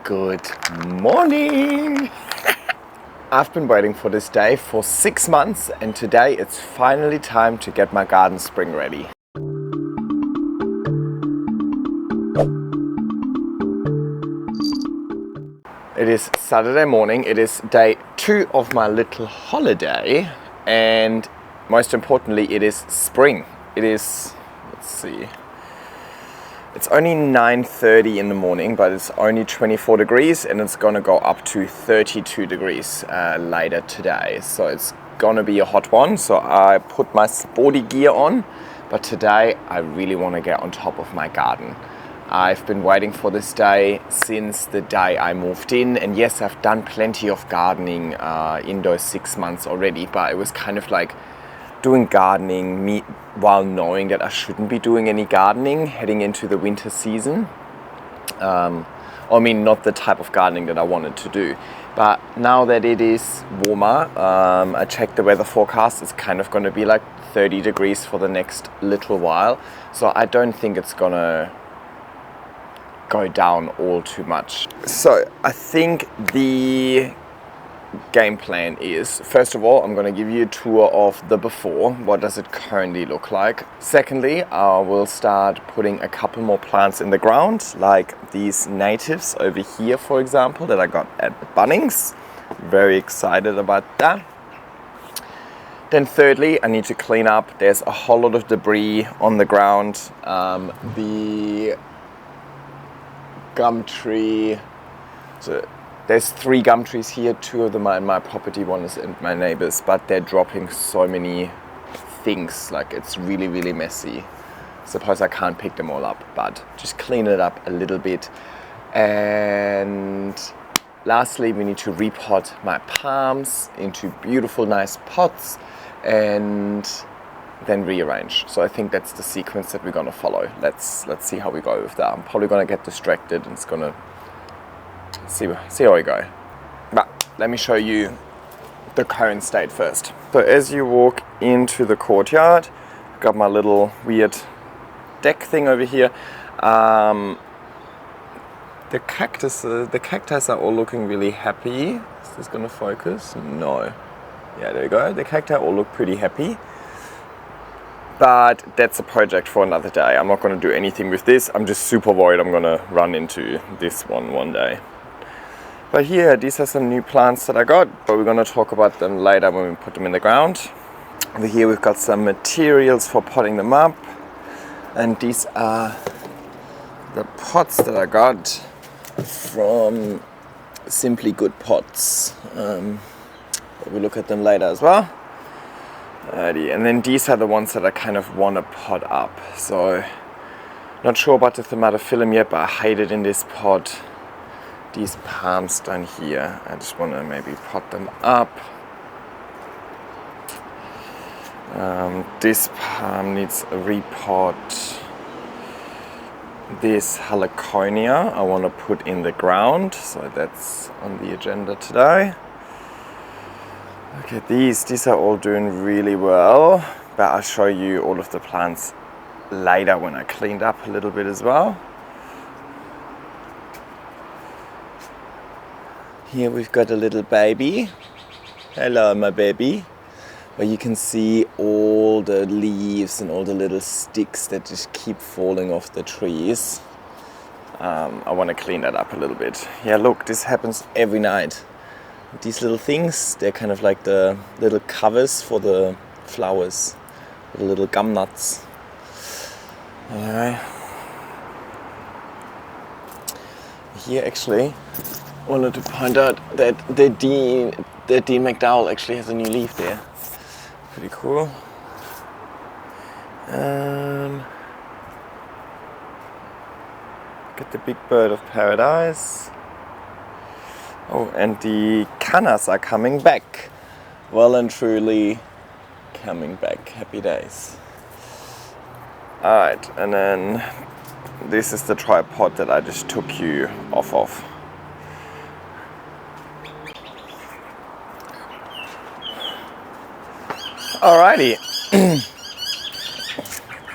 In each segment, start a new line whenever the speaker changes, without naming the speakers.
Good morning! I've been waiting for this day for 6 months, and today it's finally time to get my garden spring ready. It is Saturday morning, it is day 2 of my little holiday, and most importantly it is spring. It is, let's see, it's only 9:30 in the morning, but it's only 24 degrees and it's gonna go up to 32 degrees later today. So it's gonna be a hot one. So I put my sporty gear on, but today I really wanna get on top of my garden. I've been waiting for this day since the day I moved in, and yes, I've done plenty of gardening in those 6 months already, but it was kind of like doing gardening while knowing that I shouldn't be doing any gardening heading into the winter season. Not the type of gardening that I wanted to do. But now that it is warmer, I checked the weather forecast, it's kind of going to be like 30 degrees for the next little while. So I don't think it's going to go down all too much. So I think the game plan is, first of all, I'm going to give you a tour of the before. What does it currently look like? Secondly, I will start putting a couple more plants in the ground, like these natives over here, for example, that I got at Bunnings. Very excited about that. Then thirdly, I need to clean up. There's a whole lot of debris on the ground. The gum tree, so there's 3 gum trees here, 2 of them are in my property, 1 is in my neighbor's, but they're dropping so many things, like it's really, really messy. Suppose I can't pick them all up, but just clean it up a little bit. And lastly, we need to repot my palms into beautiful, nice pots and then rearrange. So I think that's the sequence that we're gonna follow. Let's see how we go with that. I'm probably gonna get distracted and it's gonna see how we go. But let me show you the current state first. So as you walk into the courtyard, I've got my little weird deck thing over here. The cacti are all looking really happy. Is this gonna focus? No. Yeah, there we go. The cacti all look pretty happy. But that's a project for another day. I'm not going to do anything with this. I'm just super worried I'm going to run into this one day. But here, these are some new plants that I got, but we're going to talk about them later when we put them in the ground. Over here we've got some materials for potting them up. And these are the pots that I got from Simply Good Pots. We'll look at them later as well. Alrighty, and then these are the ones that I kind of want to pot up. So, not sure about the tomatophyllum yet, but I hide it in this pot. These palms down here, I just want to maybe pot them up. This palm needs a repot. This heliconia I want to put in the ground, so that's on the agenda today. Okay, these are all doing really well, but I'll show you all of the plants later when I cleaned up a little bit as well. Here we've got a little baby. Hello, my baby. Where you can see all the leaves and all the little sticks that just keep falling off the trees. I want to clean that up a little bit. Yeah, look, this happens every night. These little things, they're kind of like the little covers for the flowers, the little gum nuts. Alright. Here actually, I wanted to point out that the Dean McDowell actually has a new leaf there. Pretty cool. Got the big bird of paradise. Oh, and the cannas are coming back. Well and truly coming back. Happy days. Alright, and then this is the tripod that I just took you off of. Alrighty.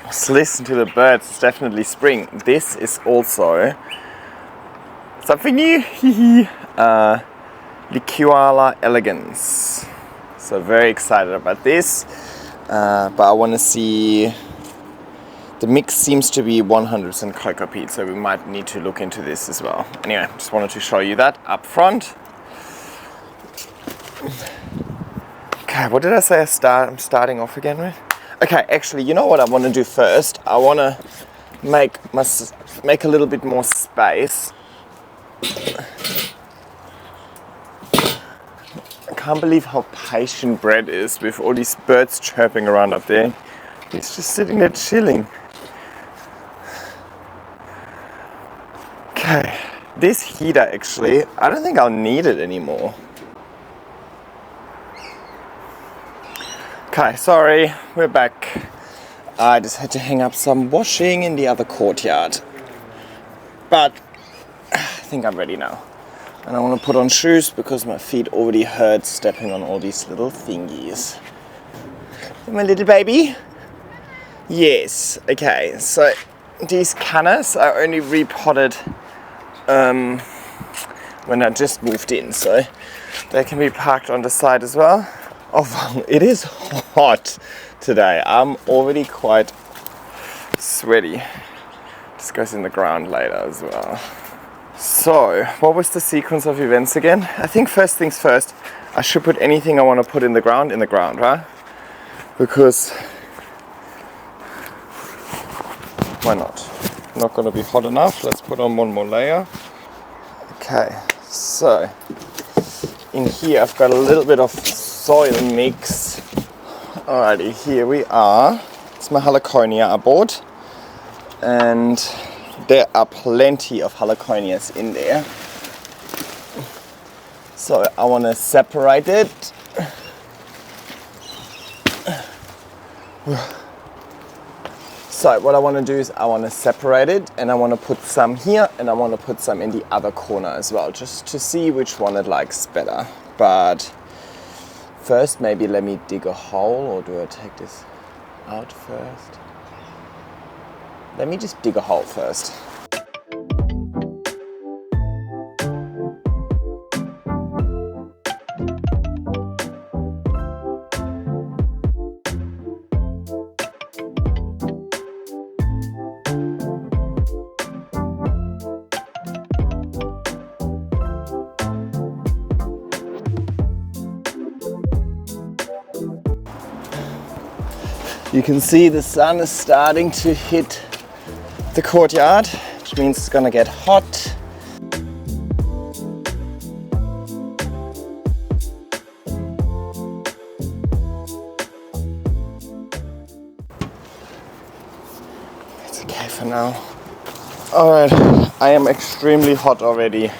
Just listen to the birds. It's definitely spring. This is also Something new. Liquala elegans. So very excited about this. But I want to see. The mix seems to be 100% cocoa peat, so we might need to look into this as well. Anyway, just wanted to show you that up front. Okay, what did I say I'm starting off again with? Okay, actually, you know what I want to do first? I want to make a little bit more space. I can't believe how patient Brett is with all these birds chirping around up there. He's just sitting there chilling. Okay, this heater actually, I don't think I'll need it anymore. Okay, sorry, we're back. I just had to hang up some washing in the other courtyard. But I think I'm ready now. And I want to put on shoes because my feet already hurt stepping on all these little thingies. My little baby? Yes, okay, so these cannas I only repotted when I just moved in, so they can be parked on the side as well. Oh wow, it is hot today. I'm already quite sweaty. This goes in the ground later as well. So, what was the sequence of events again? I think first things first, I should put anything I want to put in the ground, right? Because why not? Not going to be hot enough. Let's put on one more layer. Okay, so in here I've got a little bit of soil mix. Alrighty, here we are. It's my heliconia I bought, and there are plenty of heliconias in there. So I want to separate it. So what I want to do is I want to separate it, and I want to put some here and I want to put some in the other corner as well, just to see which one it likes better. But first maybe let me dig a hole, or do I take this out first? Let me just dig a hole first. You can see the sun is starting to hit the courtyard, which means it's gonna get hot. It's okay for now. Alright, I am extremely hot already.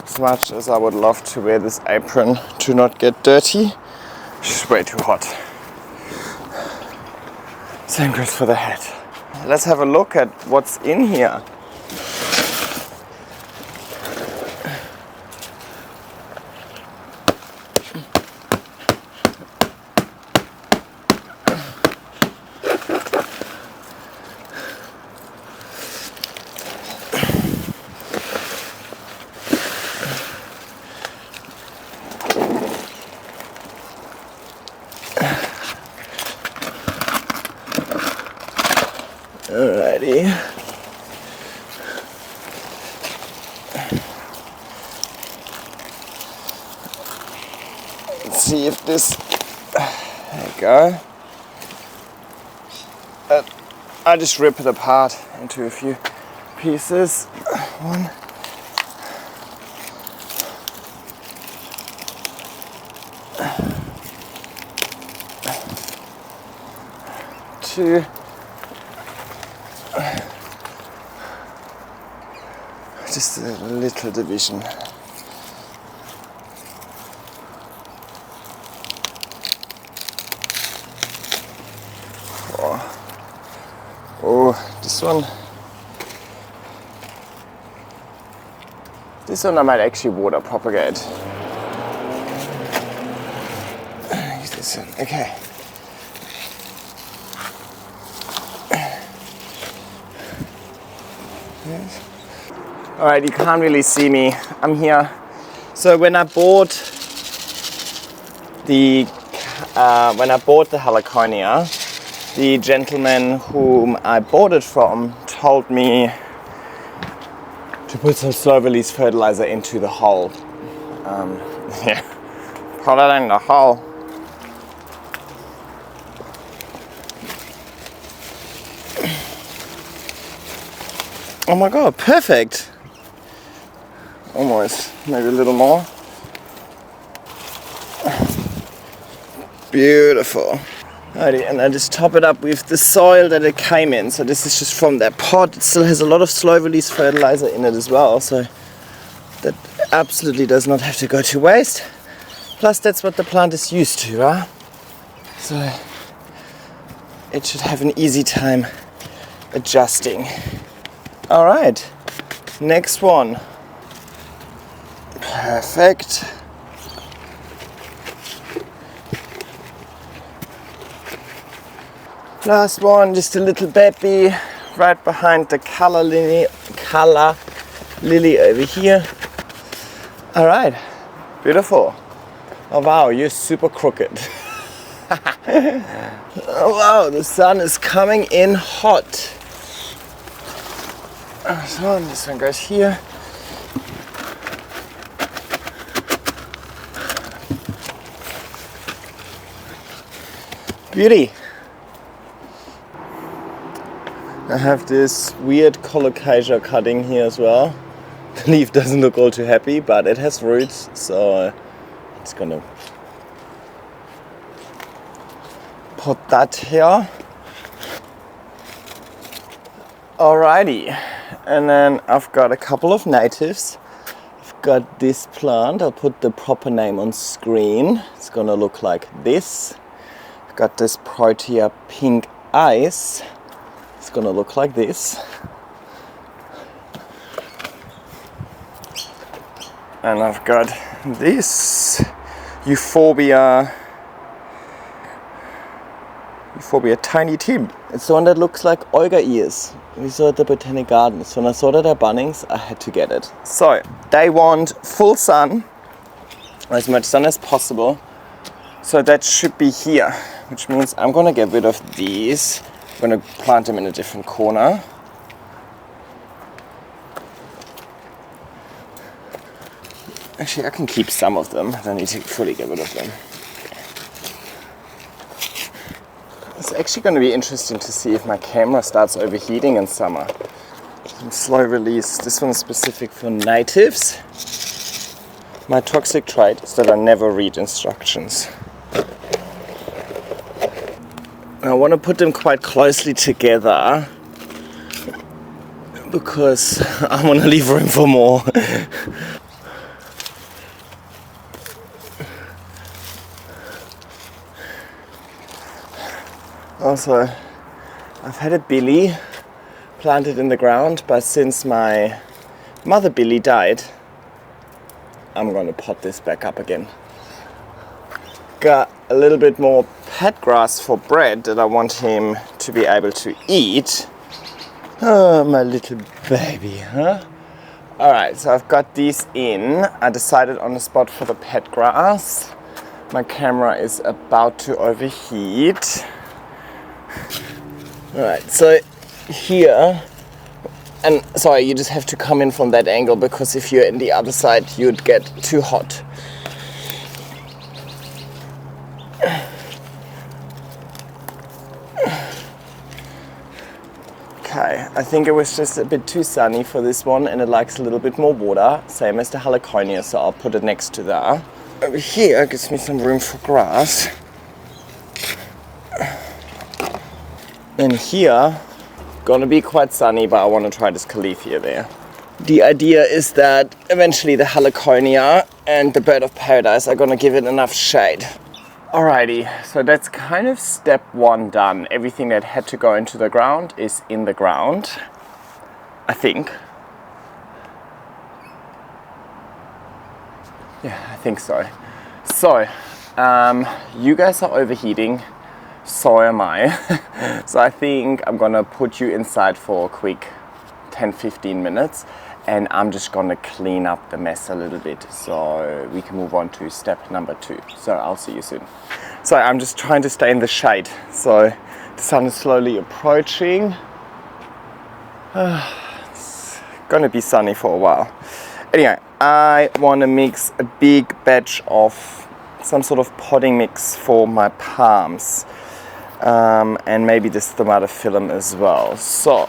As much as I would love to wear this apron to not get dirty, it's way too hot. Same goes for the head. Let's have a look at what's in here. Alrighty. Let's see if this, there you go. I just rip it apart into a few pieces. One. Two. Just a little division. Oh, this one I might actually water propagate. Use this one. Okay. Alright, you can't really see me. I'm here. So when I bought the heliconia, the gentleman whom I bought it from told me to put some slow release fertilizer into the hole. Yeah, put it in the hole. Oh my god, perfect! Almost, maybe a little more. Beautiful. Alrighty, and I just top it up with the soil that it came in. So this is just from that pot. It still has a lot of slow release fertilizer in it as well, so that absolutely does not have to go to waste. Plus that's what the plant is used to, right? So it should have an easy time adjusting. Alright, next one. Perfect. Last one, just a little baby right behind the colour lily over here. Alright, beautiful. Oh wow, you're super crooked. Oh wow, the sun is coming in hot. So this one goes here. Beauty. I have this weird colocasia cutting here as well. The leaf doesn't look all too happy, but it has roots, so it's gonna put that here. Alrighty, and then I've got a couple of natives. I've got this plant, I'll put the proper name on screen. It's gonna look like this. I've got this Protea pink ice. It's gonna look like this. And I've got this Euphorbia Tiny Tim. It's the one that looks like oyster ears. We saw it at the Botanic Gardens. When I saw that at Bunnings, I had to get it. So, they want full sun, as much sun as possible. So that should be here, which means I'm gonna get rid of these. I'm going to plant them in a different corner. Actually, I can keep some of them. I don't need to fully get rid of them. It's actually going to be interesting to see if my camera starts overheating in summer. Some slow release. This one is specific for natives. My toxic trait is that I never read instructions. I want to put them quite closely together because I want to leave room for more. Also, I've had a billy planted in the ground, but since my mother billy died, I'm going to pot this back up again. Got a little bit more pet grass for bread that I want him to be able to eat. Oh, my little baby, huh? Alright, so I've got these in. I decided on the spot for the pet grass. My camera is about to overheat. Alright, so here, and sorry, you just have to come in from that angle because if you're in the other side, you'd get too hot. Okay, I think it was just a bit too sunny for this one and it likes a little bit more water, same as the heliconia, so I'll put it next to that. Over here gives me some room for grass. And here, gonna be quite sunny, but I want to try this Calathea there. The idea is that eventually the heliconia and the bird of paradise are gonna give it enough shade. Alrighty, so that's kind of step one done. Everything that had to go into the ground is in the ground, I think. Yeah, I think so. So, you guys are overheating, so am I. So I think I'm gonna put you inside for a quick 10-15 minutes and I'm just gonna clean up the mess a little bit so we can move on to step number 2. So I'll see you soon. So I'm just trying to stay in the shade. So the sun is slowly approaching. It's gonna be sunny for a while. Anyway, I want to mix a big batch of some sort of potting mix for my palms, and maybe this tomato film as well. So,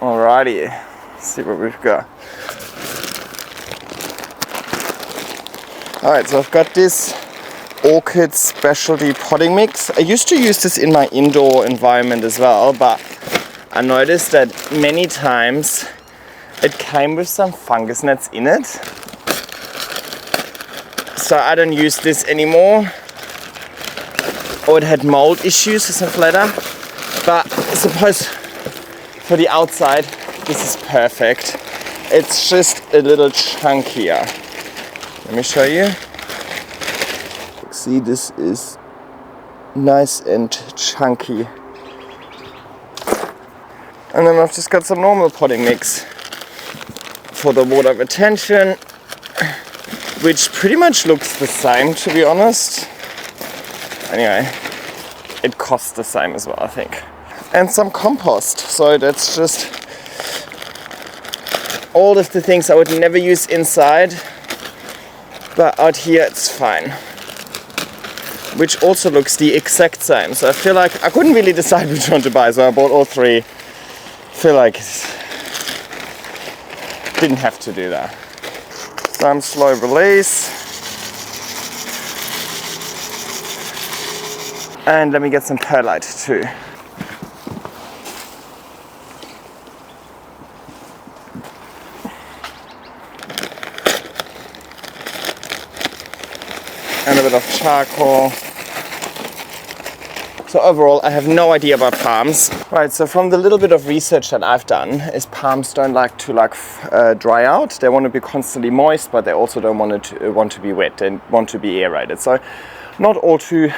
alrighty, let's see what we've got. Alright, so I've got this orchid specialty potting mix. I used to use this in my indoor environment as well, but I noticed that many times it came with some fungus nets in it. So I don't use this anymore. Or it had mold issues or something like that. But I suppose for the outside, this is perfect. It's just a little chunkier. Let me show you. See, this is nice and chunky. And then I've just got some normal potting mix for the water retention, which pretty much looks the same, to be honest. Anyway, it costs the same as well, I think. And some compost. So that's just all of the things I would never use inside, but out here it's fine. Which also looks the exact same. So I feel like I couldn't really decide which one to buy, so I bought all 3. I feel like didn't have to do that. Some slow release. And let me get some perlite too. And a bit of charcoal. So overall, I have no idea about palms. Right, so from the little bit of research that I've done, is palms don't like to dry out. They want to be constantly moist, but they also don't want to be wet and want to be aerated. So not all too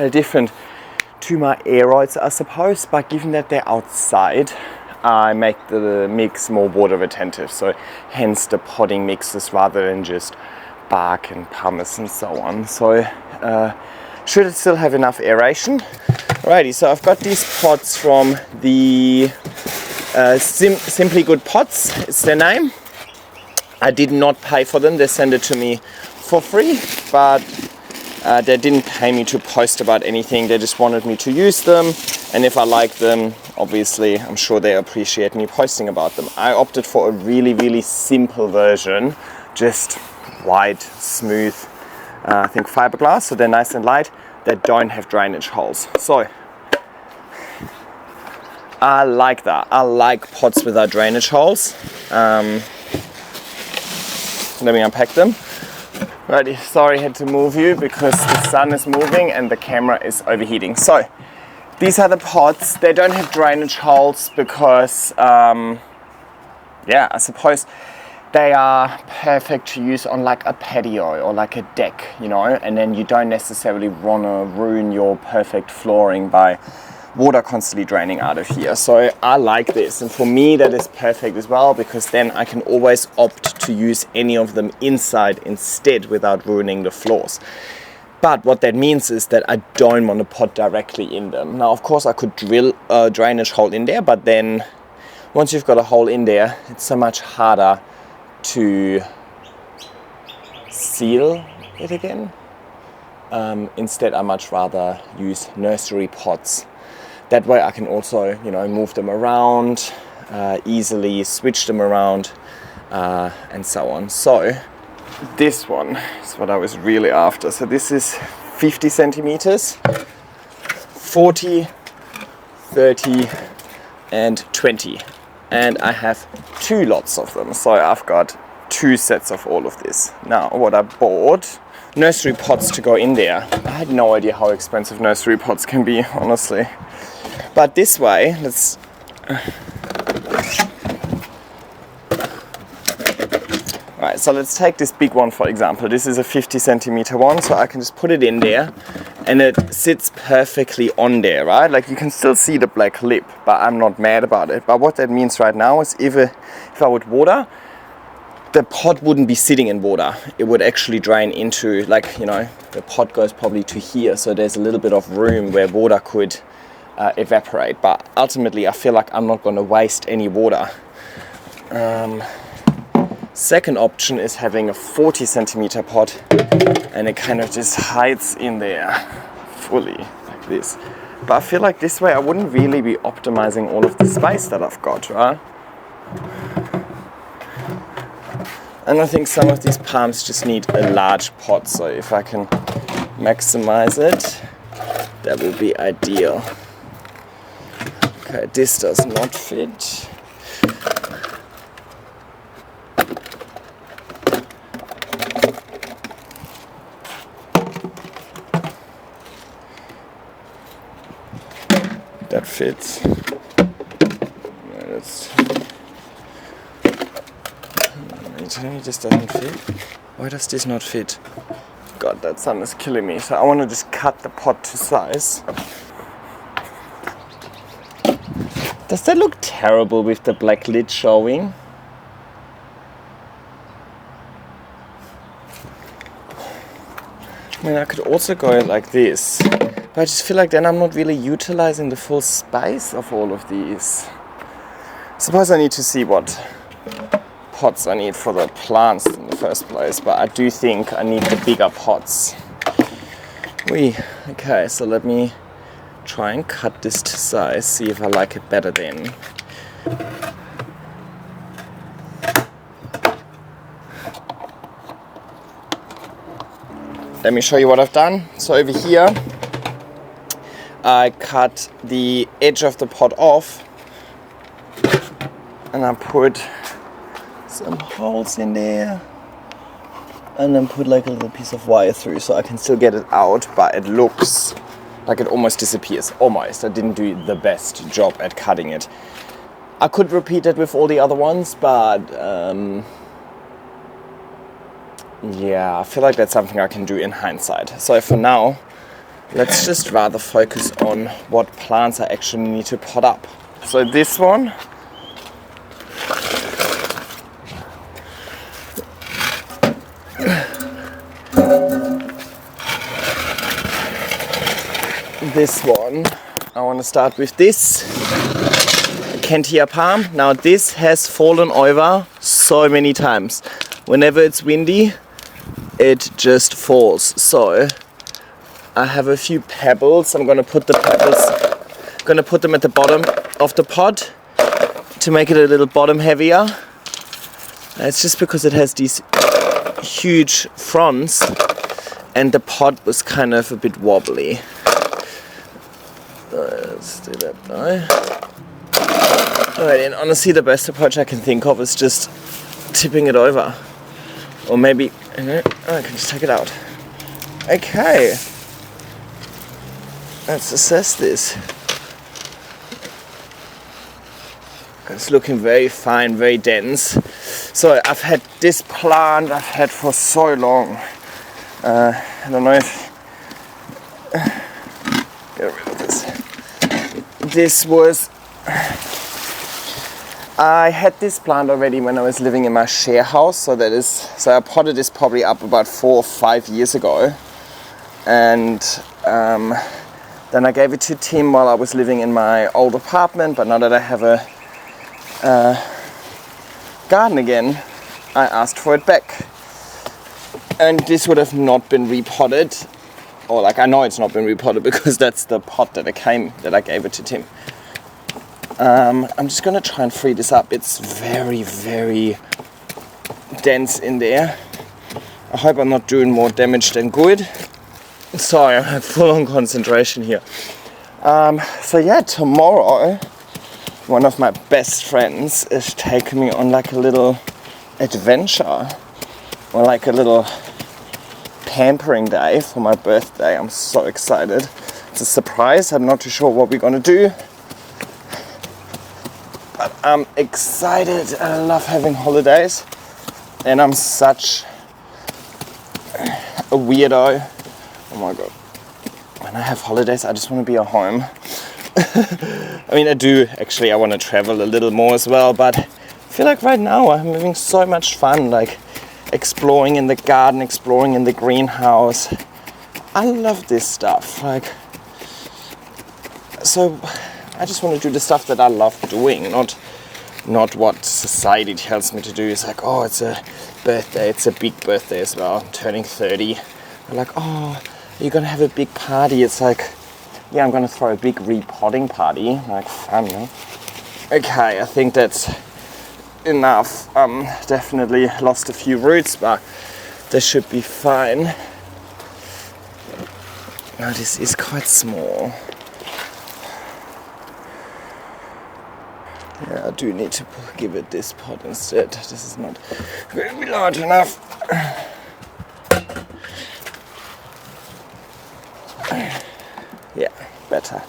different to my aeroids, I suppose, but given that they're outside, I make the mix more water retentive. So hence the potting mixes rather than just bark and pumice and so on. So should it still have enough aeration? Alrighty, so I've got these pots from the Simply Good Pots, it's their name. I did not pay for them, they sent it to me for free, but they didn't pay me to post about anything, they just wanted me to use them, and if I like them, obviously I'm sure they appreciate me posting about them. I opted for a really, really simple version, just white, smooth, I think fiberglass, so they're nice and light. They don't have drainage holes. So I like that. I like pots without drainage holes. Let me unpack them. Righty, sorry I had to move you because the sun is moving and the camera is overheating. So these are the pots. They don't have drainage holes because yeah, I suppose they are perfect to use on like a patio or like a deck, you know, and then you don't necessarily want to ruin your perfect flooring by water constantly draining out of here. So I like this, and for me that is perfect as well, because then I can always opt to use any of them inside instead without ruining the floors. But what that means is that I don't want to pot directly in them. Now of course I could drill a drainage hole in there, but then once you've got a hole in there, it's so much harder to seal it again. Instead I much rather use nursery pots. That way I can also, you know, move them around easily, switch them around and so on. So this one is what I was really after. So this is 50 centimeters, 40, 30 and 20. And I have 2 lots of them, so I've got 2 sets of all of this. Now what I bought, nursery pots to go in there. I had no idea how expensive nursery pots can be, honestly. But this way, let's Right, so let's take this big one for example. This is a 50 centimeter one, so I can just put it in there and it sits perfectly on there, right? Like you can still see the black lip, but I'm not mad about it. But what that means right now is if I would water, the pot wouldn't be sitting in water. It would actually drain into, like, you know, the pot goes probably to here, so there's a little bit of room where water could evaporate. But ultimately I feel like I'm not going to waste any water. Second option is having a 40 centimeter pot and it kind of just hides in there fully like this. But I feel like this way I wouldn't really be optimizing all of the space that I've got, right? And I think some of these palms just need a large pot, so if I can maximize it, that will be ideal. Okay, this does not fit. That fits. It just doesn't fit. Why does this not fit? God, that sun is killing me. So I want to just cut the pot to size. Does that look terrible with the black lid showing? I mean, I could also go like this, but I just feel like then I'm not really utilizing the full space of all of these. Suppose I need to see what pots I need for the plants in the first place, but I do think I need the bigger pots. Okay, so let me try and cut this to size, see if I like it better then. Let me show you what I've done. So over here I cut the edge of the pot off and I put some holes in there and then put like a little piece of wire through so I can still get it out, but it looks like it almost disappears. Almost. I didn't do the best job at cutting it. I could repeat it with all the other ones, but yeah, I feel like that's something I can do in hindsight. So for now, let's just rather focus on what plants I actually need to pot up. So this one, I want to start with this Kentia palm. Now this has fallen over so many times. Whenever it's windy, it just falls. So I have a few pebbles. I'm gonna put the pebbles, gonna put them at the bottom of the pot to make it a little bottom heavier. It's just because it has these huge fronds and the pot was kind of a bit wobbly. Let's do that now. Alright, and honestly the best approach I can think of is just tipping it over. Or maybe, I can just take it out. Okay. Let's assess this. It's looking very fine, very dense. So I've had this plant for so long. I don't know if... Get rid of this. This was... I had this plant already when I was living in my share house, so I potted this probably up about 4 or 5 years ago, and then I gave it to Tim while I was living in my old apartment. But now that I have a garden again, I asked for it back, and this would have not been repotted, or like I know it's not been repotted because that's the pot that I gave it to Tim. I'm just going to try and free this up. It's very, very dense in there. I hope I'm not doing more damage than good. Sorry, I have full on concentration here. So yeah, tomorrow one of my best friends is taking me on like a little adventure, or like a little pampering day for my birthday. I'm so excited. It's a surprise. I'm not too sure what we're going to do. But I'm excited. I love having holidays. And I'm such a weirdo. Oh my god. When I have holidays, I just want to be at home. I mean, I do actually. I want to travel a little more as well, but I feel like right now I'm having so much fun, like exploring in the garden, exploring in the greenhouse. I love this stuff. Like, so I just want to do the stuff that I love doing, not what society tells me to do. It's like, oh, it's a birthday, it's a big birthday as well. I'm turning 30. I'm like, oh, you're gonna have a big party. It's like, yeah, I'm gonna throw a big repotting party. Like, fun, no? Okay, I think that's enough. Definitely lost a few roots, but this should be fine. Now this is quite small. Yeah, I do need to give it this pot instead. This is not going to be large enough. Yeah, better.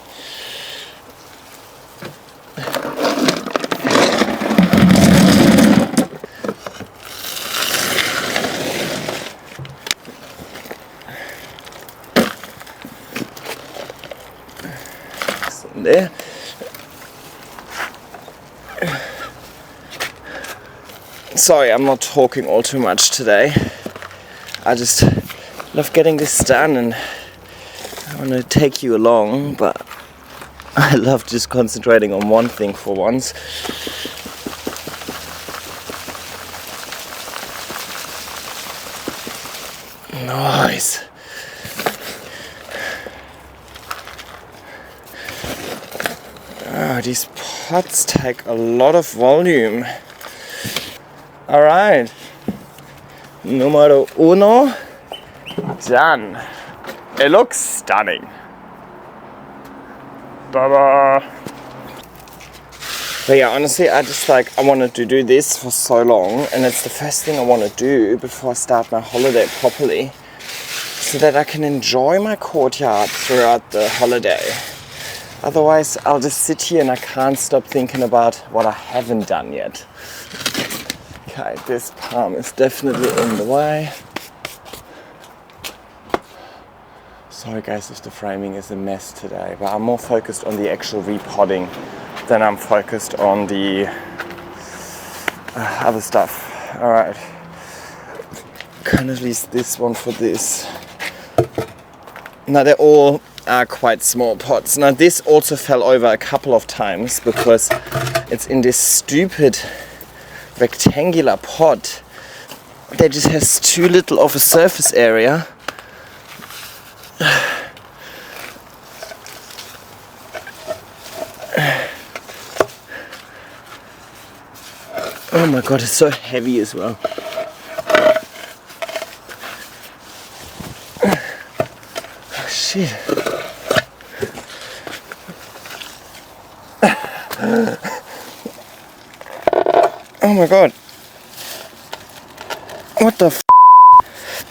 There. Sorry, I'm not talking all too much today. I just love getting this done and I want to take you along, but I love just concentrating on one thing for once. Nice. Oh, these pots take a lot of volume. Alright. Numero uno. Done. It looks stunning. Baba. But yeah, honestly, I wanted to do this for so long, and it's the first thing I want to do before I start my holiday properly, so that I can enjoy my courtyard throughout the holiday. Otherwise, I'll just sit here and I can't stop thinking about what I haven't done yet. Okay, this palm is definitely in the way. Sorry guys if the framing is a mess today, but I'm more focused on the actual repotting than I'm focused on the other stuff. Alright, kind of leave this one for this. Now they all are quite small pots. Now this also fell over a couple of times because it's in this stupid rectangular pot that just has too little of a surface area. Oh my god, it's so heavy as well. Oh shit. Oh my god. What the f***?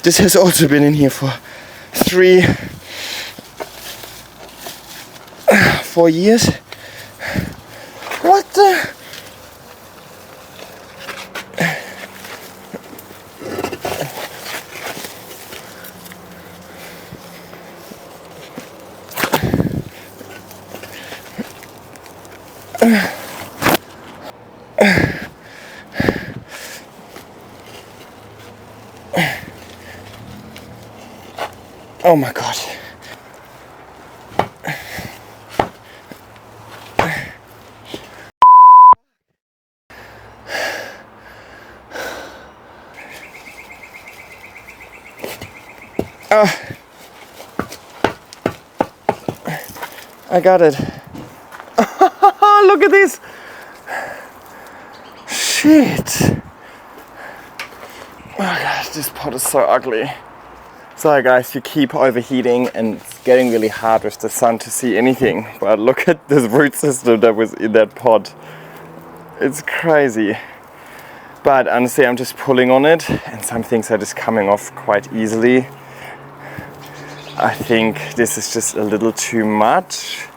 This has also been in here for 4 years. What the? Oh my god. I got it. Look at this. Shit. Oh gosh, this pot is so ugly. Sorry guys, you keep overheating and it's getting really hard with the sun to see anything. But look at this root system that was in that pot. It's crazy. But honestly, I'm just pulling on it and some things are just coming off quite easily. I think this is just a little too much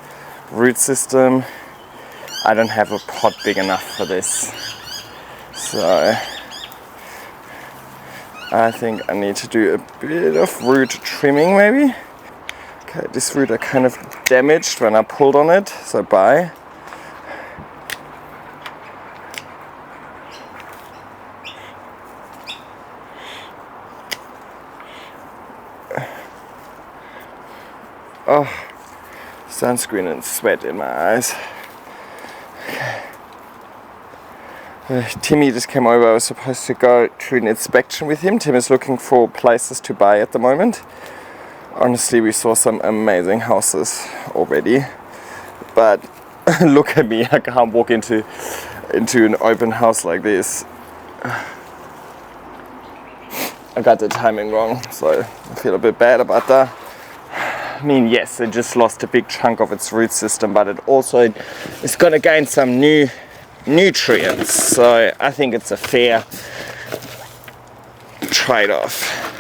root system. I don't have a pot big enough for this. So I think I need to do a bit of root trimming maybe. Okay, this root I kind of damaged when I pulled on it, so bye. Oh, sunscreen and sweat in my eyes. Okay. Timmy just came over. I was supposed to go to an inspection with him. Tim is looking for places to buy at the moment. Honestly, we saw some amazing houses already. But look at me, I can't walk into an open house like this. I got the timing wrong, so I feel a bit bad about that. I mean, yes, it just lost a big chunk of its root system, but it also is going to gain some new nutrients. So I think it's a fair trade-off.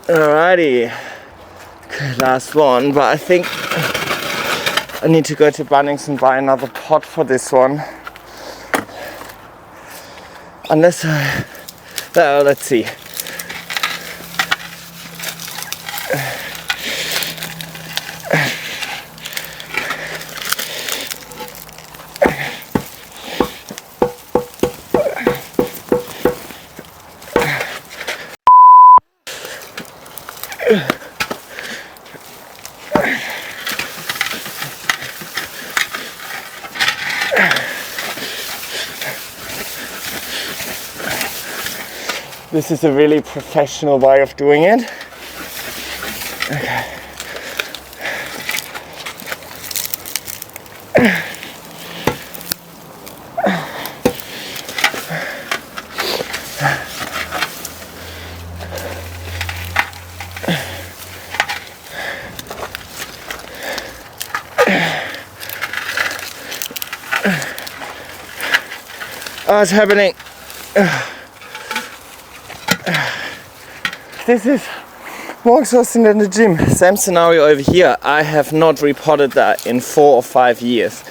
Alrighty, last one, but I think I need to go to Bunnings and buy another pot for this one. Unless let's see. This is a really professional way of doing it. Okay. Oh, it's happening. This is more exhausting than the gym. Same scenario over here. I have not repotted that in 4 or 5 years.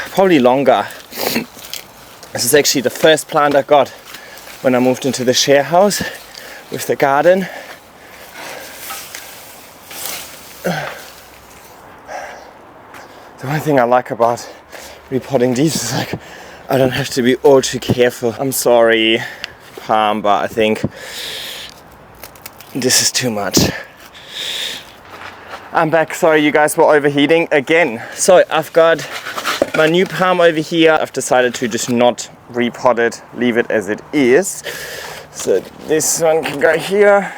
Probably longer. This is actually the first plant I got when I moved into the share house with the garden. The one thing I like about repotting these is like I don't have to be all too careful. I'm sorry, palm, but I think this is too much. I'm back. Sorry, you guys were overheating again. So I've got my new palm over here. I've decided to just not repot it, leave it as it is. So this one can go here.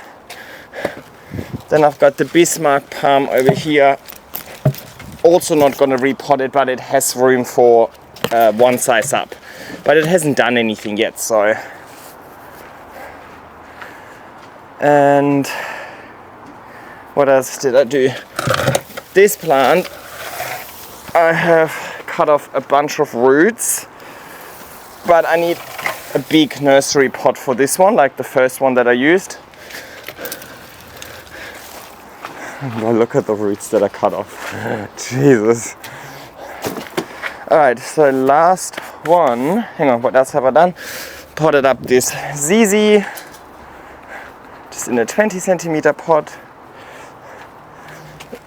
Then I've got the Bismarck palm over here. Also not going to repot it, but it has room for one size up. But it hasn't done anything yet, so. And what else did I do? This plant, I have cut off a bunch of roots, but I need a big nursery pot for this one, like the first one that I used. Oh, look at the roots that I cut off. Jesus. Alright, so last one. Hang on, what else have I done? Potted up this ZZ. Just in a 20 centimeter pot,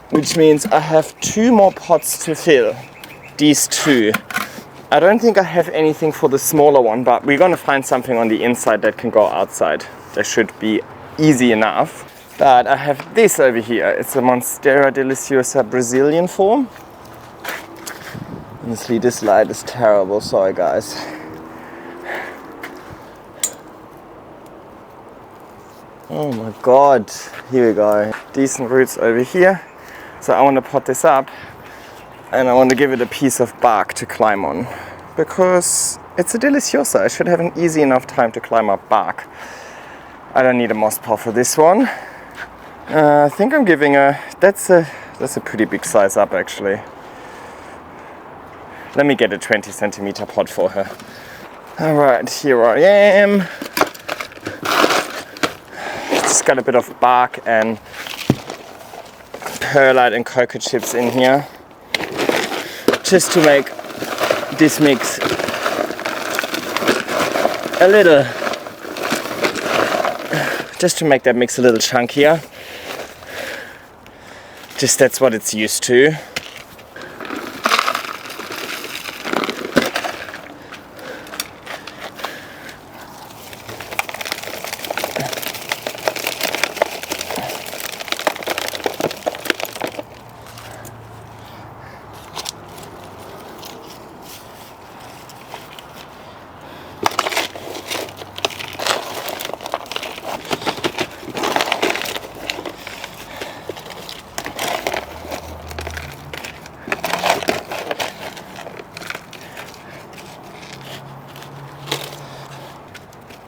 which means I have 2 more pots to fill. These 2. I don't think I have anything for the smaller one, but we're gonna find something on the inside that can go outside. That should be easy enough. But I have this over here. It's a Monstera deliciosa Brazilian form. Honestly, this light is terrible. Sorry, guys. Oh my god, here we go. Decent roots over here. So I want to pot this up and I want to give it a piece of bark to climb on because it's a deliciosa. I should have an easy enough time to climb up bark. I don't need a moss pile for this one. I think I'm giving that's a That's a pretty big size up actually. Let me get a 20 centimeter pot for her. Alright, here I am. Just got a bit of bark and perlite and cocoa chips in here. Just to make this mix a little, just to make that mix a little chunkier. Just that's what it's used to.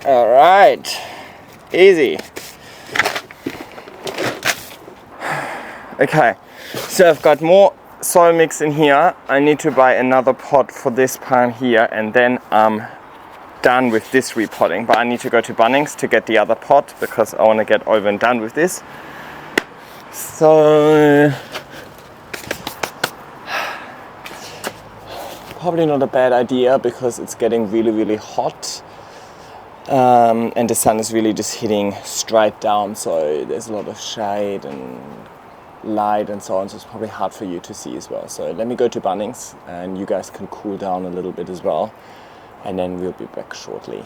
Alright, easy. Okay, so I've got more soil mix in here. I need to buy another pot for this plant here, and then I'm done with this repotting. But I need to go to Bunnings to get the other pot because I want to get over and done with this. So probably not a bad idea because it's getting really hot. And the sun is really just hitting straight down, so there's a lot of shade and light and so on, so it's probably hard for you to see as well. So let me go to Bunnings and you guys can cool down a little bit as well, and then we'll be back shortly.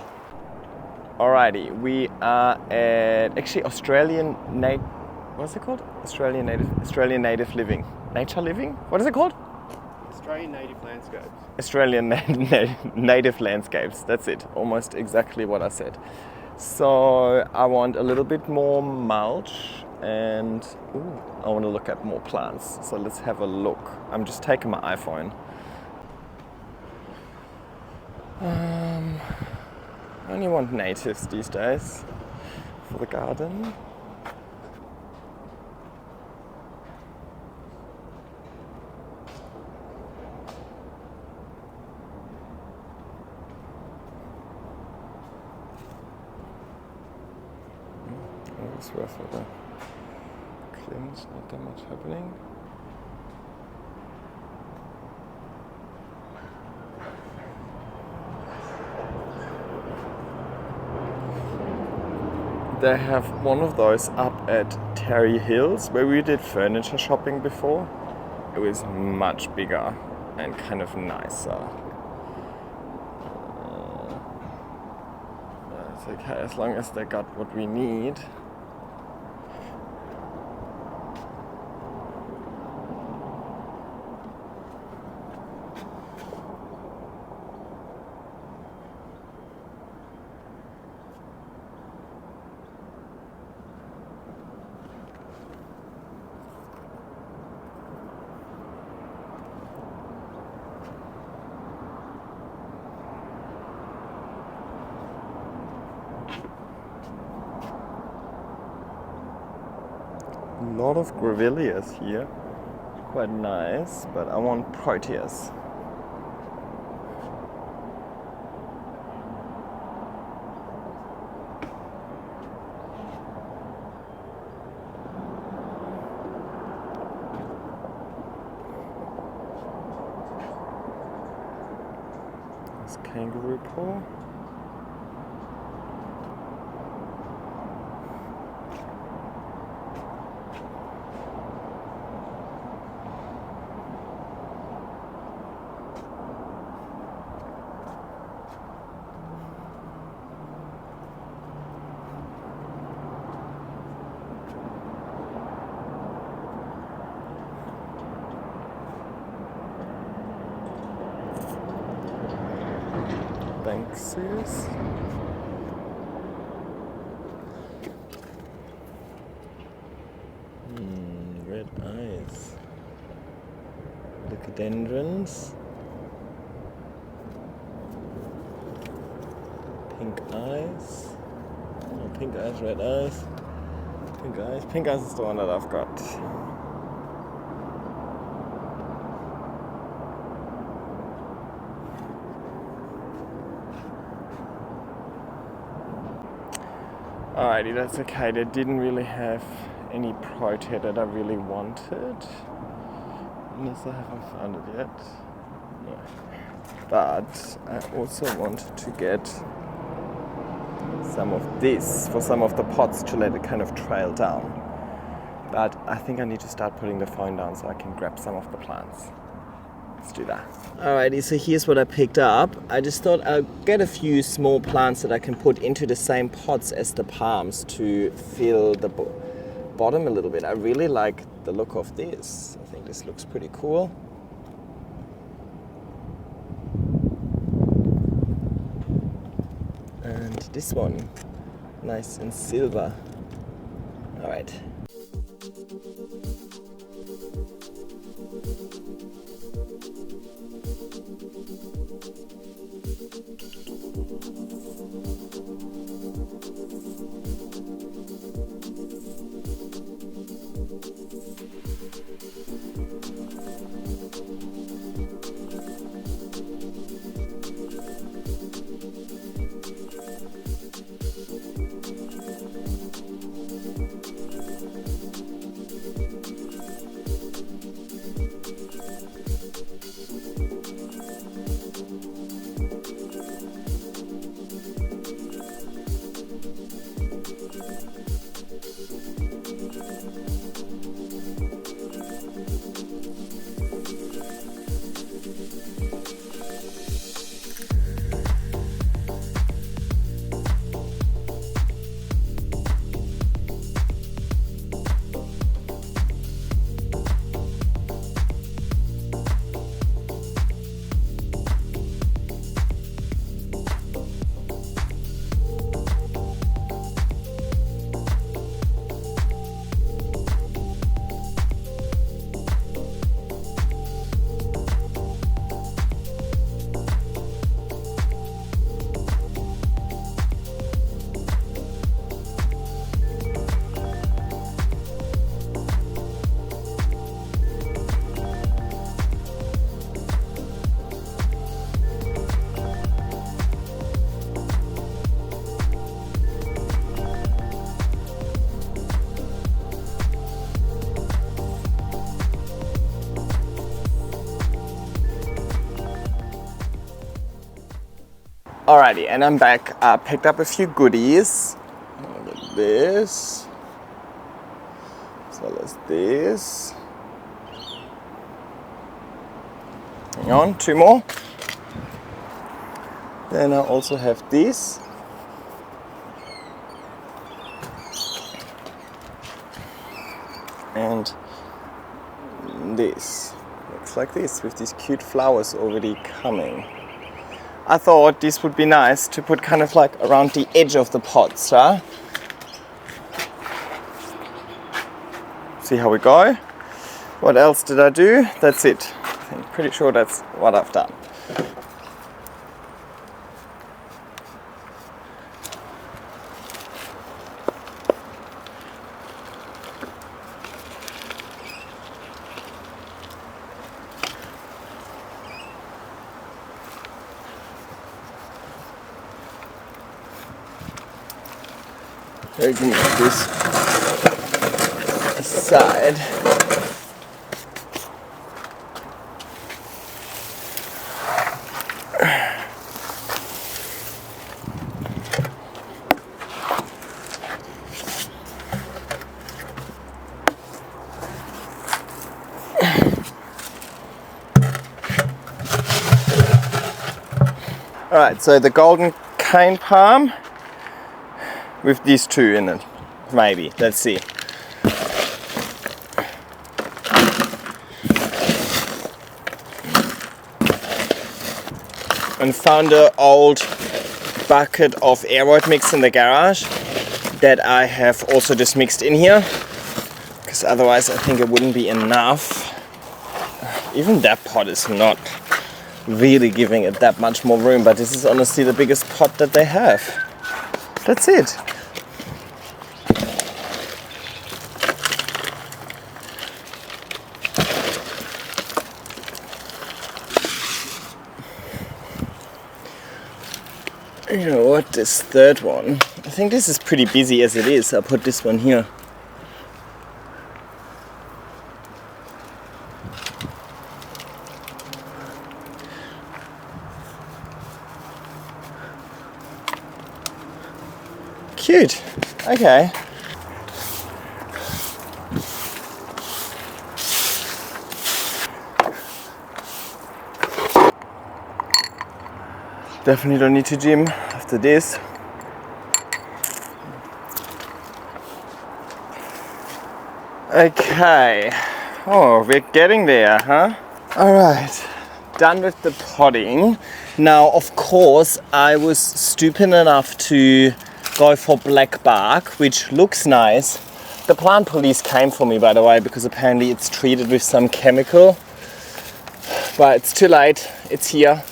Alrighty, we are at actually Australian what's it called? Australian native living. Nature living? What is it called?
Australian native landscapes.
Australian native landscapes, that's it, almost exactly what I said. So I want a little bit more mulch and I want to look at more plants. So let's have a look. I'm just taking my iPhone. I only want natives these days for the garden. Worth of a cleanse, not that much happening. They have one of those up at Terry Hills where we did furniture shopping before. It was much bigger and kind of nicer. That's okay as long as they got what we need. A lot of grevilleas here, quite nice, but I want proteas. There's kangaroo paw. Banksias. Red eyes. Licodendrons. Pink eyes. Oh, pink eyes, red eyes. Pink eyes. Pink eyes is the one that I've got. Alrighty, that's okay. They didn't really have any protein that I really wanted. Unless I haven't found it yet. No. But I also want to get some of this for some of the pots to let it kind of trail down. But I think I need to start putting the phone down so I can grab some of the plants. Let's do that. Alrighty, so here's what I picked up. I just thought I'll get a few small plants that I can put into the same pots as the palms to fill the bottom a little bit. I really like the look of this. I think this looks pretty cool. And this one, nice and silver. All right. Alrighty, and I'm back. I picked up a few goodies. Look at this. As well as this. Hang on, two more. Then I also have this. And this. Looks like this, with these cute flowers already coming. I thought this would be nice to put kind of like around the edge of the pots, huh? See how we go. What else did I do? That's it. I'm pretty sure that's what I've done. We can move this aside. Alright, so the golden cane palm with these two in it, maybe, let's see. And found an old bucket of aeroid mix in the garage that I have also just mixed in here, because otherwise I think it wouldn't be enough. Even that pot is not really giving it that much more room, but this is honestly the biggest pot that they have. That's it. You know what, this third one, I think this is pretty busy as it is. I'll put this one here. Cute. Okay. Definitely don't need to gym after this. Okay. Oh, we're getting there, huh? Alright. Done with the potting. Now, of course, I was stupid enough to go for black bark, which looks nice. The plant police came for me, by the way, because apparently it's treated with some chemical. But it's too late. It's here.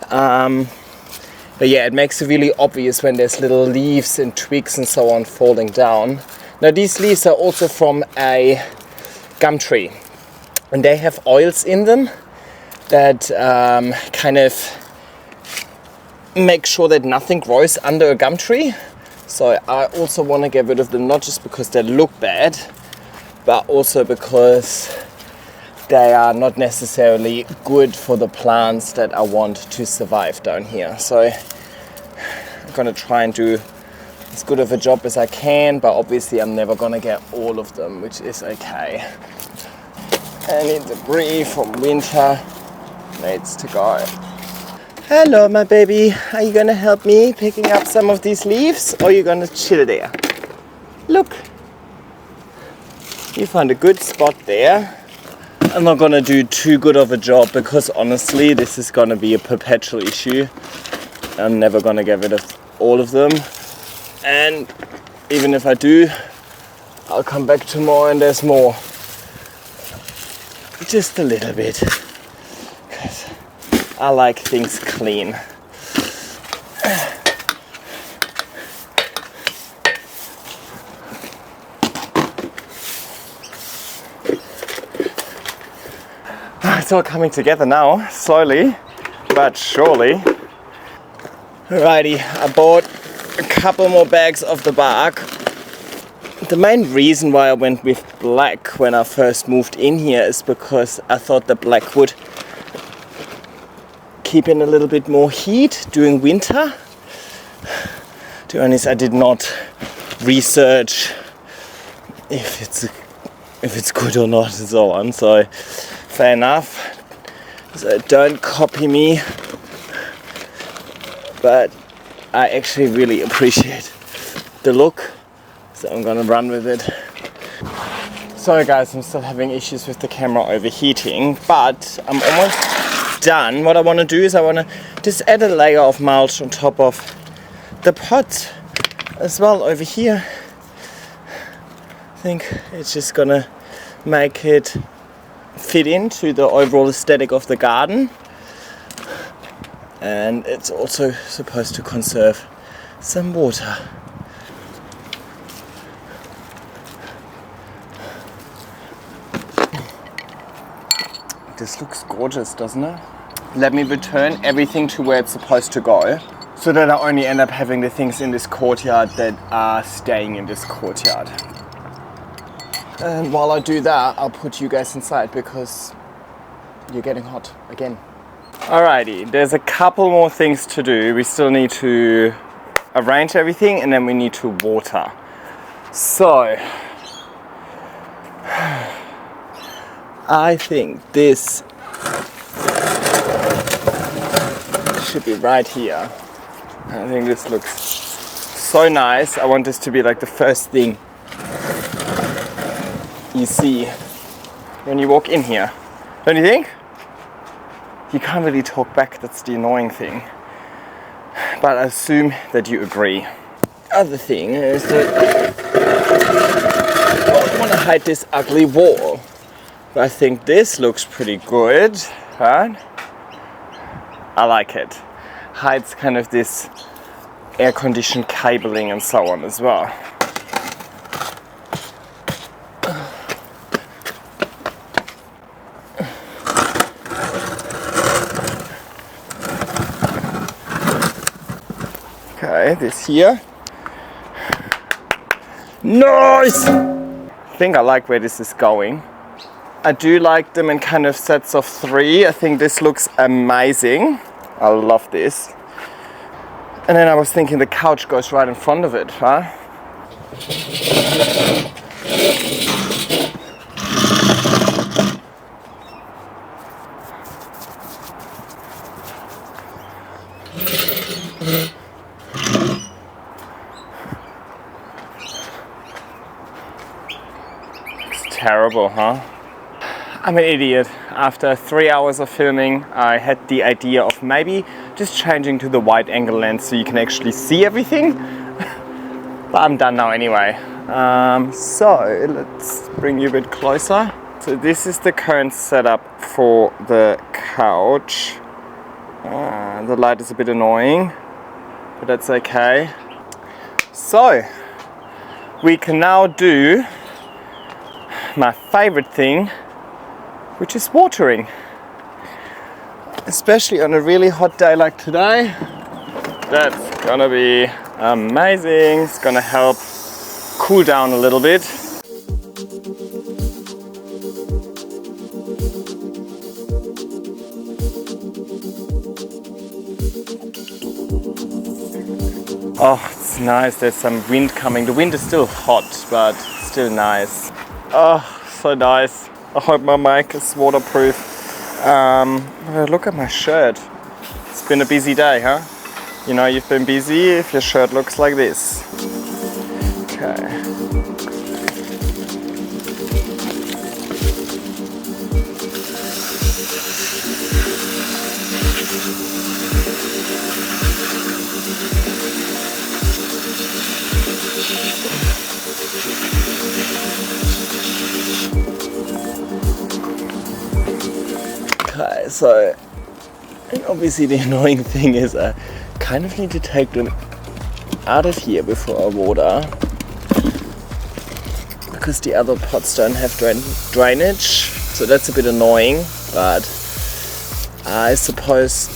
But yeah, it makes it really obvious when there's little leaves and twigs and so on falling down. Now these leaves are also from a gum tree, and they have oils in them that kind of make sure that nothing grows under a gum tree. So I also want to get rid of them, not just because they look bad, but also because they are not necessarily good for the plants that I want to survive down here. So I'm gonna try and do as good of a job as I can, but obviously I'm never gonna get all of them, which is okay. Any debris from winter needs to go. Hello, my baby. Are you gonna help me picking up some of these leaves, or are you gonna chill there? Look, you found a good spot there. I'm not gonna do too good of a job because honestly this is gonna be a perpetual issue. I'm never gonna get rid of all of them, and even if I do, I'll come back tomorrow and there's more. Just a little bit, because I like things clean. It's all coming together now, slowly but surely. Alrighty, I bought a couple more bags of the bark. The main reason why I went with black when I first moved in here is because I thought the black would keep in a little bit more heat during winter. To be honest, I did not research if it's good or not and so on, so fair enough. So don't copy me, but I actually really appreciate the look, so I'm gonna run with it. Sorry guys, I'm still having issues with the camera overheating, but I'm almost done. What I want to do is I want to just add a layer of mulch on top of the pot as well over here. I think it's just gonna make it fit into the overall aesthetic of the garden, and it's also supposed to conserve some water. This looks gorgeous, doesn't it? Let me return everything to where it's supposed to go, so that I only end up having the things in this courtyard that are staying in this courtyard. And while I do that, I'll put you guys inside because you're getting hot again. Alrighty, there's a couple more things to do. We still need to arrange everything and then we need to water. So, I think this should be right here. I think this looks so nice. I want this to be like the first thing you see when you walk in here. Don't you think? You can't really talk back, that's the annoying thing. But I assume that you agree. Other thing is that I want to hide this ugly wall. But I think this looks pretty good, right? I like it. Hides kind of this air-conditioned cabling and so on as well. Okay, this here. Nice! I think I like where this is going. I do like them in kind of sets of 3. I think this looks amazing. I love this. And then I was thinking the couch goes right in front of it, huh? It's terrible, huh? I'm an idiot. After 3 hours of filming, I had the idea of maybe just changing to the wide angle lens so you can actually see everything. But I'm done now anyway. So let's bring you a bit closer. So this is the current setup for the couch. The light is a bit annoying, but that's okay. So we can now do my favorite thing, which is watering. Especially on a really hot day like today. That's gonna be amazing. It's gonna help cool down a little bit. Oh, it's nice. There's some wind coming. The wind is still hot, but still nice. Oh, so nice. I hope my mic is waterproof. Look at my shirt. It's been a busy day, huh? You know you've been busy if your shirt looks like this. Okay. Okay, so obviously the annoying thing is I kind of need to take them out of here before I water, because the other pots don't have drainage, so that's a bit annoying. But I suppose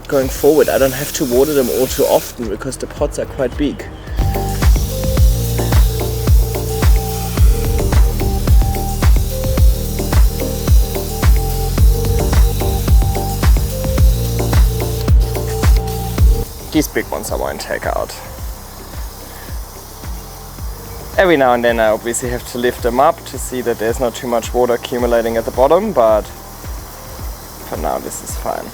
going forward I don't have to water them all too often because the pots are quite big. These big ones I won't take out. Every now and then I obviously have to lift them up to see that there's not too much water accumulating at the bottom, but for now this is fine.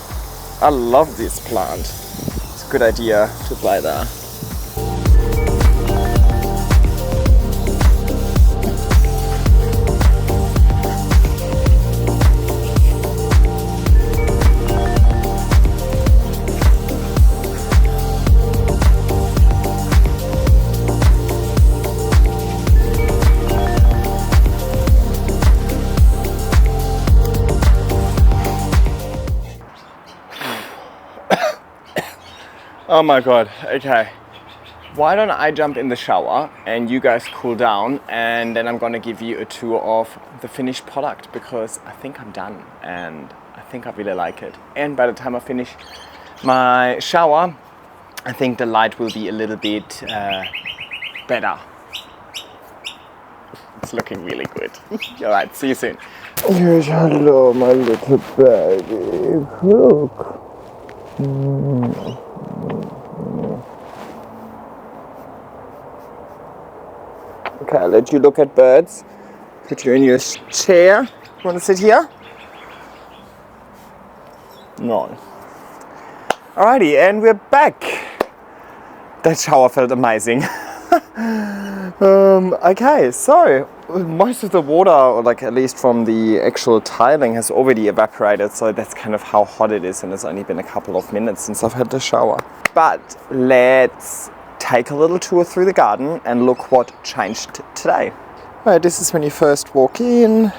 I love this plant. It's a good idea to apply there. Oh my god, okay. Why don't I jump in the shower and you guys cool down, and then I'm gonna give you a tour of the finished product, because I think I'm done and I think I really like it. And by the time I finish my shower, I think the light will be a little bit better. It's looking really good. Alright, see you soon. Yes, hello my little baby. Look. Okay, I'll let you look at birds. Put you in your chair. You want to sit here? No. Alrighty, and we're back. That shower felt amazing. Okay, so most of the water, or like at least from the actual tiling, has already evaporated, so that's kind of how hot it is, and it's only been a couple of minutes since I've had the shower. But let's take a little tour through the garden and look what changed today. Right, this is when you first walk in.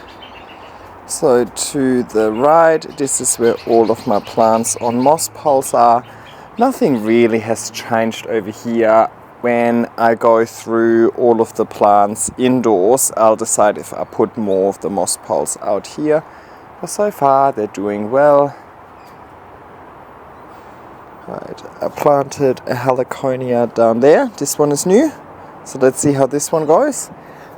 So to the right, this is where all of my plants on moss poles are. Nothing really has changed over here. When I go through all of the plants indoors, I'll decide if I put more of the moss poles out here. But so far they're doing well. Right, I planted a heliconia down there. This one is new. So let's see how this one goes.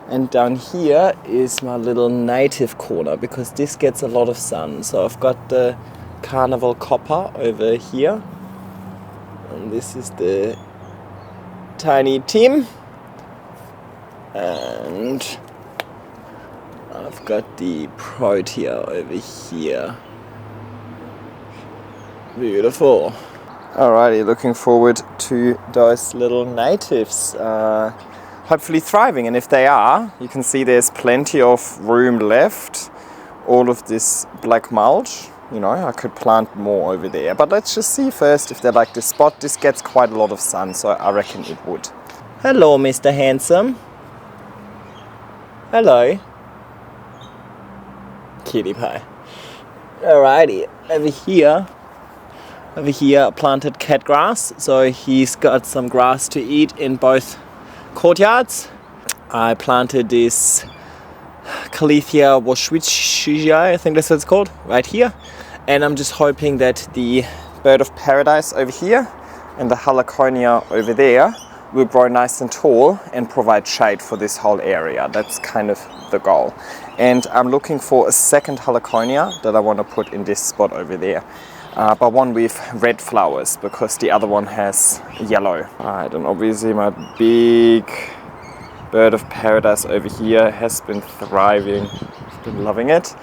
And down here is my little native corner, because this gets a lot of sun. So I've got the Carnival Copper over here. And this is the Tiny Tim. And I've got the Protea over here. Beautiful. Alrighty, looking forward to those little natives hopefully thriving, and if they are, you can see there's plenty of room left. All of this black mulch, you know, I could plant more over there, but let's just see first if they like this spot. This gets quite a lot of sun, so I reckon it would. Hello, Mr. Handsome. Hello. Kitty pie. Alrighty, over here I planted cat grass, so he's got some grass to eat in both courtyards. I planted this Caletheia washwichii, I think that's what it's called, right here. And I'm just hoping that the bird of paradise over here and the heliconia over there will grow nice and tall and provide shade for this whole area. That's kind of the goal. And I'm looking for a second heliconia that I want to put in this spot over there. But one with red flowers, because the other one has yellow. Alright, and obviously my big bird of paradise over here has been thriving. I've been loving it.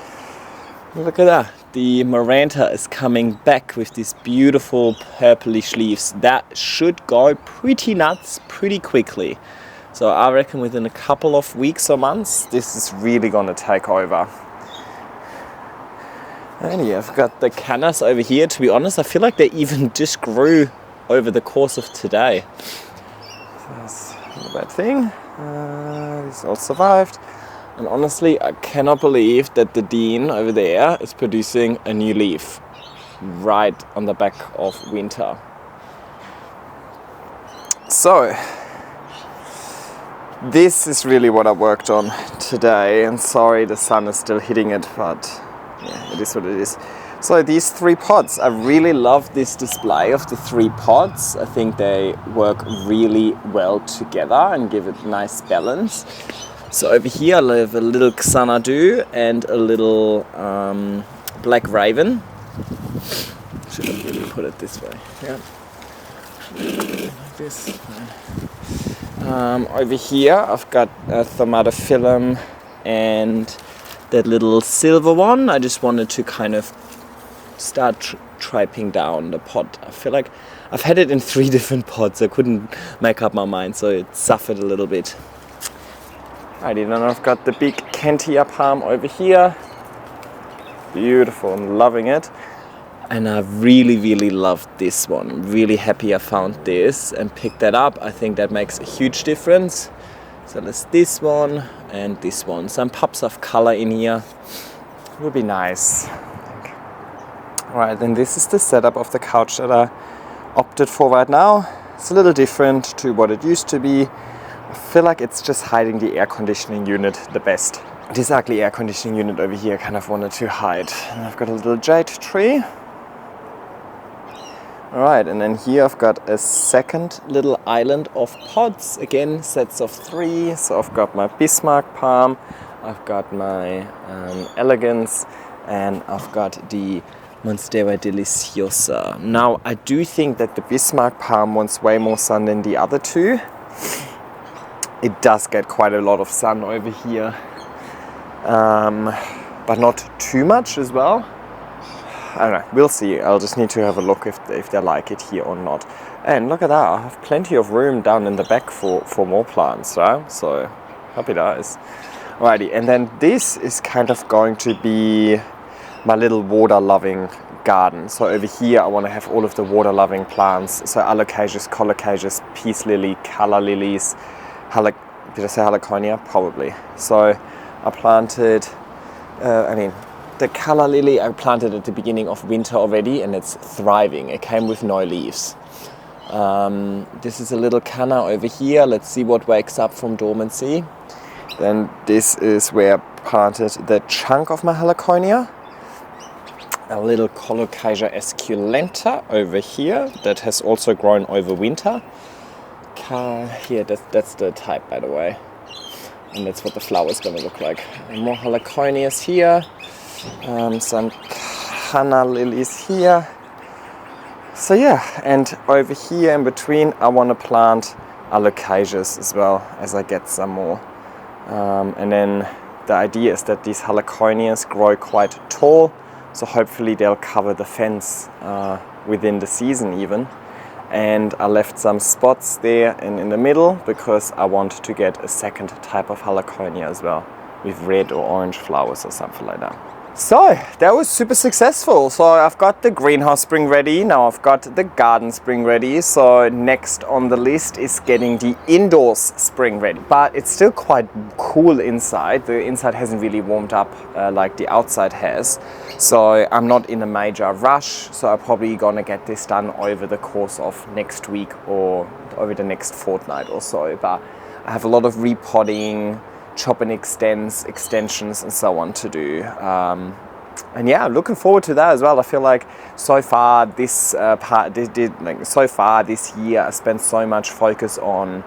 Look at that. The Maranta is coming back with these beautiful purplish leaves. That should go pretty nuts pretty quickly. So I reckon within a couple of weeks or months, this is really gonna take over. And yeah, I've got the cannas over here. To be honest, I feel like they even just grew over the course of today. So that's not a bad thing. This all survived. And honestly, I cannot believe that the Dean over there is producing a new leaf right on the back of winter. So, this is really what I worked on today. And sorry, the sun is still hitting it, but yeah, it is what it is. So these 3 pods, I really love this display of the 3 pods. I think they work really well together and give it nice balance. So over here I have a little Xanadu and a little Black Raven. Should I really put it this way? Yeah. Like this. Over here I've got a Thermatophyllum and that little silver one. I just wanted to kind of start triping down the pod. I feel like I've had it in 3 different pods. I couldn't make up my mind, so it suffered a little bit. Alrighty, then I've got the big Kentia palm over here. Beautiful, I'm loving it. And I really loved this one. I'm really happy I found this and picked that up. I think that makes a huge difference. So there's this one and this one. Some pops of color in here. It would be nice. Alright, then this is the setup of the couch that I opted for right now. It's a little different to what it used to be. I feel like it's just hiding the air conditioning unit the best. This ugly air conditioning unit over here kind of wanted to hide. And I've got a little jade tree. Alright, and then here I've got a second little island of pods. Again, sets of 3. So I've got my Bismarck palm, I've got my Elegance, and I've got the Monstera Deliciosa. Now, I do think that the Bismarck palm wants way more sun than the other 2. It does get quite a lot of sun over here, but not too much as well. I don't know, we'll see. I'll just need to have a look if they like it here or not. And look at that, I have plenty of room down in the back for more plants, right? So, happy days. Alrighty, and then this is kind of going to be my little water-loving garden. So over here I want to have all of the water-loving plants. So Alocasia, Colocasia, Peace Lily, Colour Lilies, did I say Heliconia? Probably. So I planted, the Colour Lily I planted at the beginning of winter already, and it's thriving. It came with no leaves. This is a little canna over here. Let's see what wakes up from dormancy. Then this is where I planted the chunk of my Heliconia. A little Colocasia esculenta over here that has also grown over winter. here, that's the type, by the way. And that's what the flower is going to look like. And more heliconias here. Some canna lilies here. So yeah, and over here in between I want to plant alocasias as well as I get some more. And then the idea is that these heliconias grow quite tall, so hopefully they'll cover the fence within the season even. And I left some spots there in the middle because I want to get a second type of heliconia as well, with red or orange flowers or something like that. So that was super successful. So I've got the greenhouse spring ready, now I've got the garden spring ready. So next on the list is getting the indoors spring ready. But it's still quite cool inside. The inside hasn't really warmed up like the outside has. So I'm not in a major rush. So I'm probably gonna get this done over the course of next week or over the next fortnight or so. But I have a lot of repotting, chop and extensions and so on to do. And yeah, I'm looking forward to that as well. I feel like so far this this year I spent so much focus on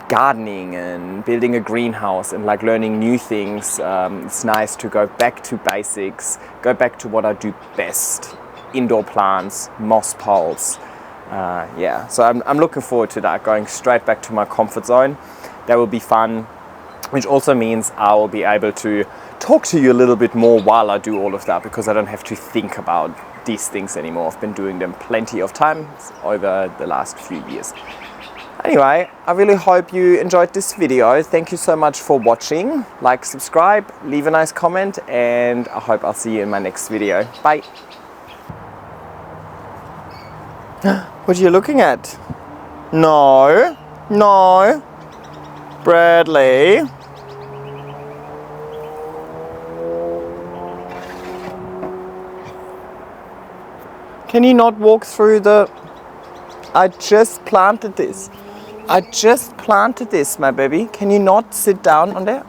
gardening and building a greenhouse and like learning new things. It's nice to go back to basics, go back to what I do best: indoor plants, moss poles. Yeah, so I'm looking forward to that, going straight back to my comfort zone. That will be fun. Which also means I will be able to talk to you a little bit more while I do all of that, because I don't have to think about these things anymore. I've been doing them plenty of times over the last few years. Anyway, I really hope you enjoyed this video. Thank you so much for watching. Like, subscribe, leave a nice comment, and I hope I'll see you in my next video. Bye. What are you looking at? No, no. Bradley. Can you not walk through the... I just planted this. I just planted this, my baby. Can you not sit down on there?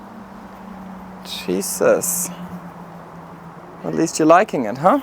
Jesus. At least you're liking it, huh?